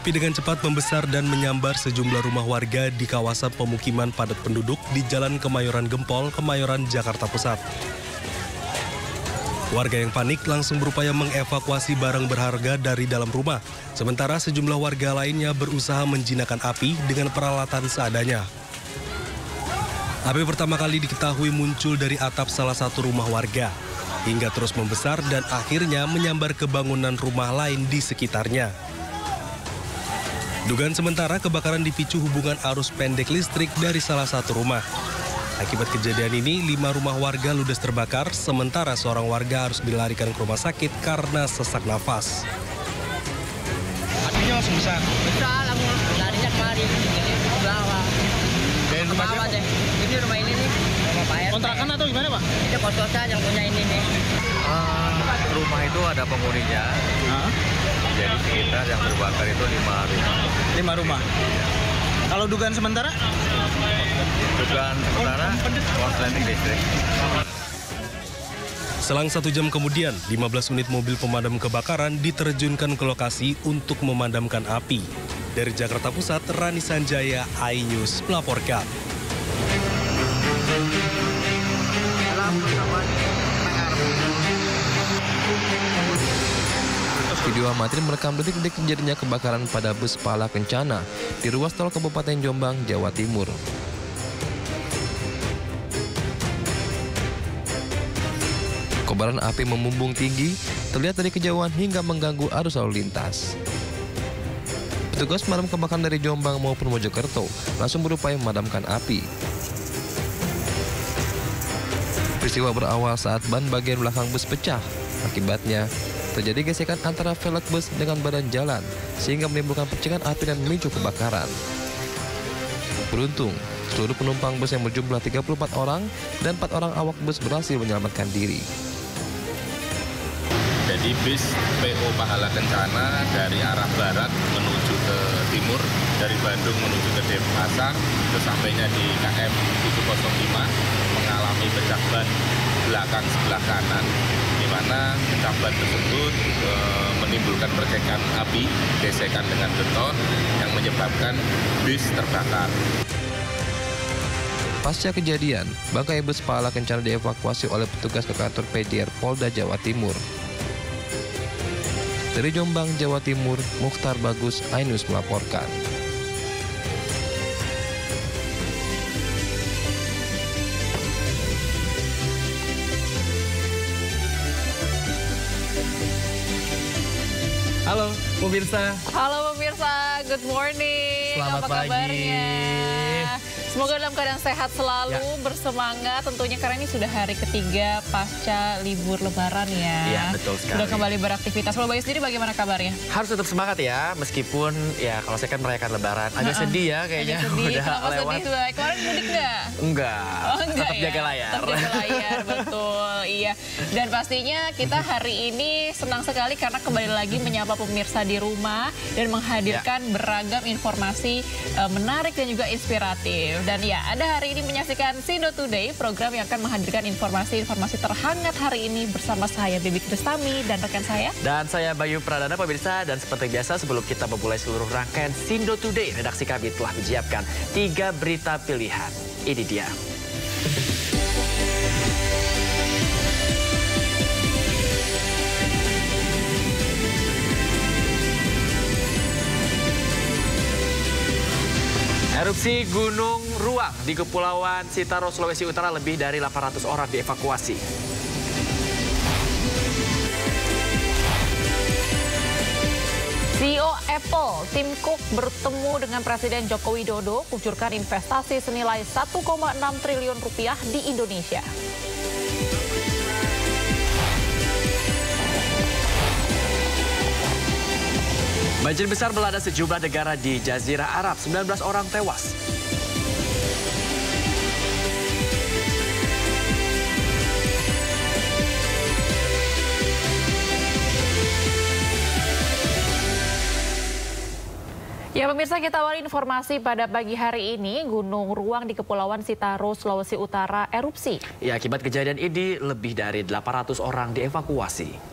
Api dengan cepat membesar dan menyambar sejumlah rumah warga di kawasan pemukiman padat penduduk di Jalan Kemayoran Gempol, Kemayoran, Jakarta Pusat. Warga yang panik langsung berupaya mengevakuasi barang berharga dari dalam rumah. Sementara sejumlah warga lainnya berusaha menjinakkan api dengan peralatan seadanya. Api pertama kali diketahui muncul dari atap salah satu rumah warga, hingga terus membesar dan akhirnya menyambar ke bangunan rumah lain di sekitarnya. Dugaan sementara kebakaran dipicu hubungan arus pendek listrik dari salah satu rumah. Akibat kejadian ini, 5 rumah warga ludes terbakar, sementara seorang warga harus dilarikan ke rumah sakit karena sesak nafas. Apinya langsung besar? Besar, langsung larinya kemari, ini ke bawah. Dan Ke bawah deh. Ini rumah ini nih, rumah Pak RT. kontrakan atau gimana Pak? Ini kos-kosan yang punya ini nih. Rumah itu ada penghuninya, jadi sekitar yang terbakar itu 5 rumah. 5 rumah. Kalau dugaan sementara? Dugaan sementara korsleting listrik. Selang 1 jam kemudian, 15 unit mobil pemadam kebakaran diterjunkan ke lokasi untuk memadamkan api. Dari Jakarta Pusat, Rani Sanjaya, iNews melaporkan. Video amatir merekam detik-detik terjadinya kebakaran pada bus Pala Kencana di ruas tol Kabupaten Jombang, Jawa Timur. Kobaran api memumbung tinggi, terlihat dari kejauhan hingga mengganggu arus lalu lintas. Petugas pemadam kebakaran dari Jombang maupun Mojokerto langsung berupaya memadamkan api. Peristiwa berawal saat ban bagian belakang bus pecah. Akibatnya, terjadi gesekan antara velg bus dengan badan jalan, sehingga menimbulkan percikan api dan memicu kebakaran. Beruntung, seluruh penumpang bus yang berjumlah 34 orang dan 4 orang awak bus berhasil menyelamatkan diri. Jadi bis PO Pahala Kencana dari arah barat menuju ke timur, dari Bandung menuju ke Denpasar, sesampainya di KM 705 mengalami pecah ban belakang sebelah kanan, di mana pecah ban tersebut menimbulkan percikan api, gesekan dengan beton yang menyebabkan bis terbakar. Pasca kejadian, bangkai bus Pahala Kencana dievakuasi oleh petugas ke kantor PDR Polda Jawa Timur. Dari Jombang, Jawa Timur, Mukhtar Bagus, iNews melaporkan. Halo pemirsa. Halo pemirsa, good morning. Selamat Apa kabarnya? pagi. Semoga dalam keadaan sehat selalu, bersemangat tentunya karena ini sudah hari ketiga pasca libur lebaran ya. Iya, betul sekali. Sudah kembali beraktivitas. Kalau Bayu sendiri bagaimana kabarnya? Harus tetap semangat ya, meskipun ya kalau saya kan merayakan lebaran. Agak sedih ya kayaknya. Agak sedih, Udah kenapa lewat. sedih Bay? Kemarin mudik nggak? Enggak, Oh, enggak tetap ya? jaga layar. Tetap jaga layar, betul. Iya. Dan pastinya kita hari ini senang sekali karena kembali lagi menyapa pemirsa di rumah dan menghadirkan beragam informasi menarik dan juga inspiratif. Dan ya, Anda hari ini menyaksikan Sindo Today, program yang akan menghadirkan informasi-informasi terhangat hari ini bersama saya, Bibi Kristami, dan rekan saya. Dan saya Bayu Pradana, pemirsa. Dan seperti biasa, sebelum kita memulai seluruh rangkaian Sindo Today, redaksi kami telah menyiapkan 3 berita pilihan. Ini dia. Erupsi Gunung Ruang di Kepulauan Sitaro, Sulawesi Utara, lebih dari 800 orang dievakuasi. CEO Apple, Tim Cook bertemu dengan Presiden Joko Widodo kucurkan investasi senilai 1,6 triliun rupiah di Indonesia. Banjir besar melanda sejumlah negara di Jazirah Arab, 19 orang tewas. Ya pemirsa, kita awali informasi pada pagi hari ini. Gunung Ruang di Kepulauan Sitaro, Sulawesi Utara erupsi. Ya, akibat kejadian ini lebih dari 800 orang dievakuasi.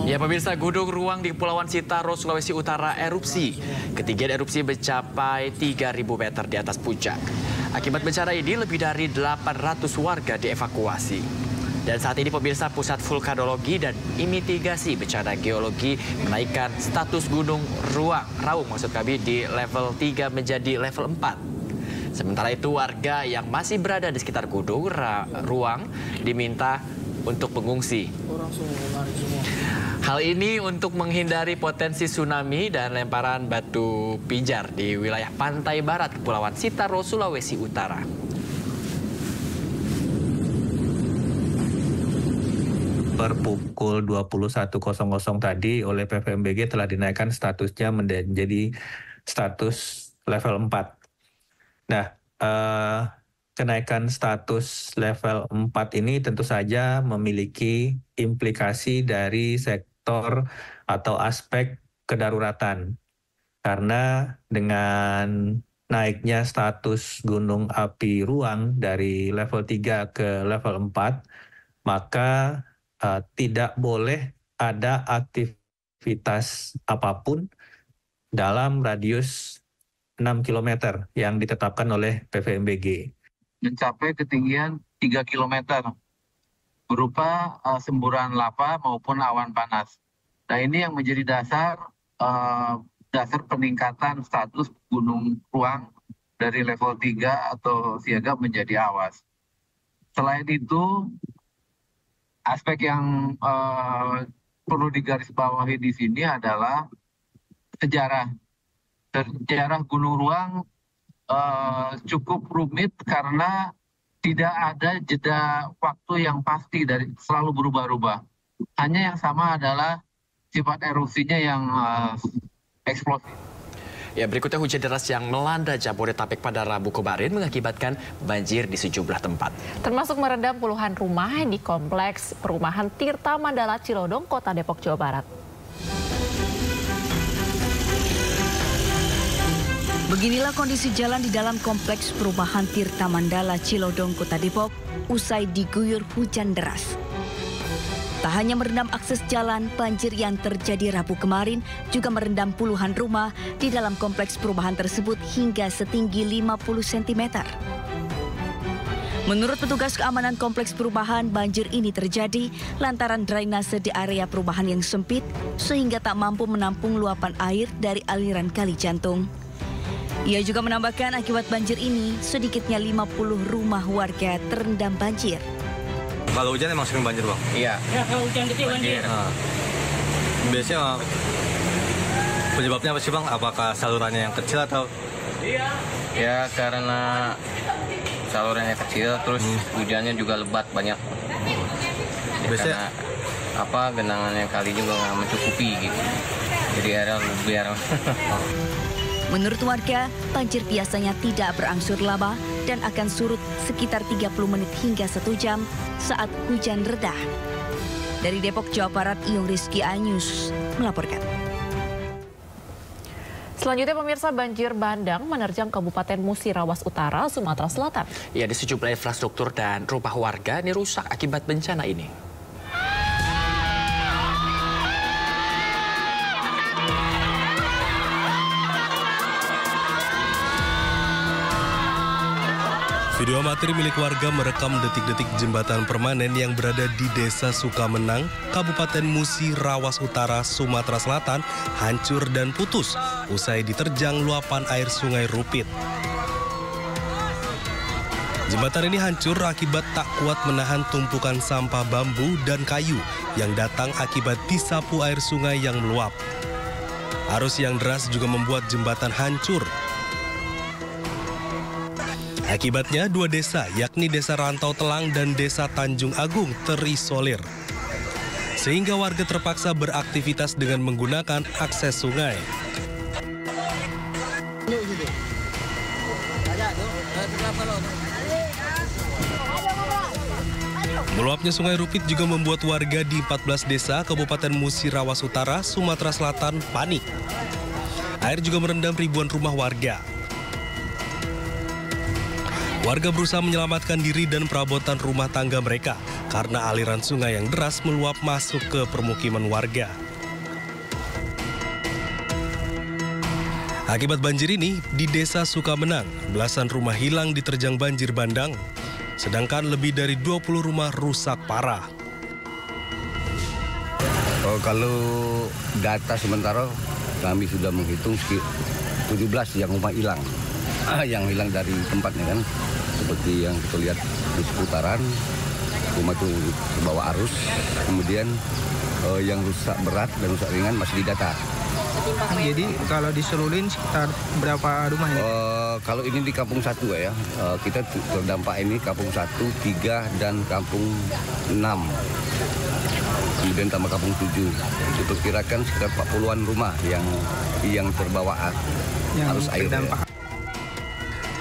Ya pemirsa, Gunung Ruang di Kepulauan Sitaro, Sulawesi Utara erupsi. Ketinggian erupsi mencapai 3.000 meter di atas puncak. Akibat bencana ini lebih dari 800 warga dievakuasi. Dan saat ini pemirsa, Pusat Vulkanologi dan Mitigasi Bencana Geologi menaikkan status Gunung Raung maksud kami di level 3 menjadi level 4. Sementara itu warga yang masih berada di sekitar Gunung Ruang diminta untuk mengungsi. Hal ini untuk menghindari potensi tsunami dan lemparan batu pijar di wilayah pantai barat Kepulauan Sitaro, Sulawesi Utara. Per pukul 21.00 tadi oleh PVMBG telah dinaikkan statusnya menjadi status level 4. Nah, kenaikan status level 4 ini tentu saja memiliki implikasi dari sektor atau aspek kedaruratan. Karena dengan naiknya status gunung api Ruang dari level 3 ke level 4, maka tidak boleh ada aktivitas apapun dalam radius 6 km yang ditetapkan oleh PVMBG. Mencapai ketinggian 3 km berupa semburan lava maupun awan panas. Nah, ini yang menjadi dasar peningkatan status Gunung Ruang dari level 3 atau siaga menjadi awas. Selain itu, aspek yang perlu digarisbawahi di sini adalah sejarah. Sejarah Gunung Ruang cukup rumit karena tidak ada jeda waktu yang pasti, dari selalu berubah-ubah. Hanya yang sama adalah sifat erupsinya yang eksplosif. Ya, berikutnya hujan deras yang melanda Jabodetabek pada Rabu kemarin mengakibatkan banjir di sejumlah tempat. Termasuk merendam puluhan rumah di kompleks perumahan Tirta Mandala Cilodong, Kota Depok, Jawa Barat. Beginilah kondisi jalan di dalam kompleks perumahan Tirta Mandala Cilodong, Kota Depok, usai diguyur hujan deras. Tak hanya merendam akses jalan, banjir yang terjadi Rabu kemarin juga merendam puluhan rumah di dalam kompleks perumahan tersebut hingga setinggi 50 cm. Menurut petugas keamanan kompleks perumahan, banjir ini terjadi lantaran drainase di area perumahan yang sempit sehingga tak mampu menampung luapan air dari aliran kali jantung. Ia juga menambahkan akibat banjir ini sedikitnya 50 rumah warga terendam banjir. Kalau hujan emang sering banjir, Bang? Iya. Ya, kalau hujan gede banjir. Nah, biasanya penyebabnya apa sih, Bang? Apakah salurannya yang kecil atau? Ya, karena salurannya kecil, terus hujannya juga lebat banyak. Biasanya genangannya kali juga nggak mencukupi gitu. Jadi airnya luber. Menurut warga, banjir biasanya tidak berangsur lama dan akan surut sekitar 30 menit hingga 1 jam saat hujan reda. Dari Depok, Jawa Barat, Iyung Rizky Anyus melaporkan. Selanjutnya pemirsa, banjir bandang menerjang Kabupaten Musirawas Utara, Sumatera Selatan. Ya, di sejumlah infrastruktur dan rumah warga ini rusak akibat bencana ini. Video amatir milik warga merekam detik-detik jembatan permanen yang berada di Desa Sukamenang, Kabupaten Musirawas Utara, Sumatera Selatan, hancur dan putus usai diterjang luapan air Sungai Rupit. Jembatan ini hancur akibat tak kuat menahan tumpukan sampah bambu dan kayu yang datang akibat disapu air sungai yang meluap. Arus yang deras juga membuat jembatan hancur. Akibatnya 2 desa, yakni Desa Rantau Telang dan Desa Tanjung Agung terisolir. Sehingga warga terpaksa beraktivitas dengan menggunakan akses sungai. Meluapnya Sungai Rupit juga membuat warga di 14 desa Kabupaten Musirawas Utara, Sumatera Selatan panik. Air juga merendam ribuan rumah warga. Warga berusaha menyelamatkan diri dan perabotan rumah tangga mereka karena aliran sungai yang deras meluap masuk ke permukiman warga. Akibat banjir ini, di Desa Sukamenang, belasan rumah hilang diterjang banjir bandang, sedangkan lebih dari 20 rumah rusak parah. Kalau data sementara kami sudah menghitung 17 yang rumah hilang. Yang hilang dari tempatnya kan, seperti yang kita lihat di seputaran, rumah itu terbawa arus, kemudian yang rusak berat dan rusak ringan masih didata. Jadi kalau diseluruhin sekitar berapa rumah ini? Kalau ini di Kampung 1 ya, kita terdampak ini Kampung 1, 3, dan Kampung 6. Kemudian tambah Kampung 7. Diperkirakan sekitar 40-an rumah yang terbawa arus air.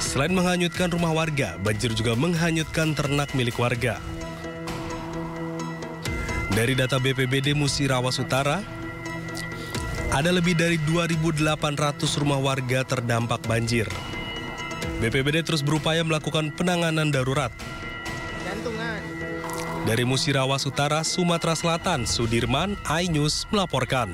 Selain menghanyutkan rumah warga, banjir juga menghanyutkan ternak milik warga. Dari data BPBD Musirawas Utara, ada lebih dari 2.800 rumah warga terdampak banjir. BPBD terus berupaya melakukan penanganan darurat. Dari Musirawas Utara, Sumatera Selatan, Sudirman, iNews melaporkan.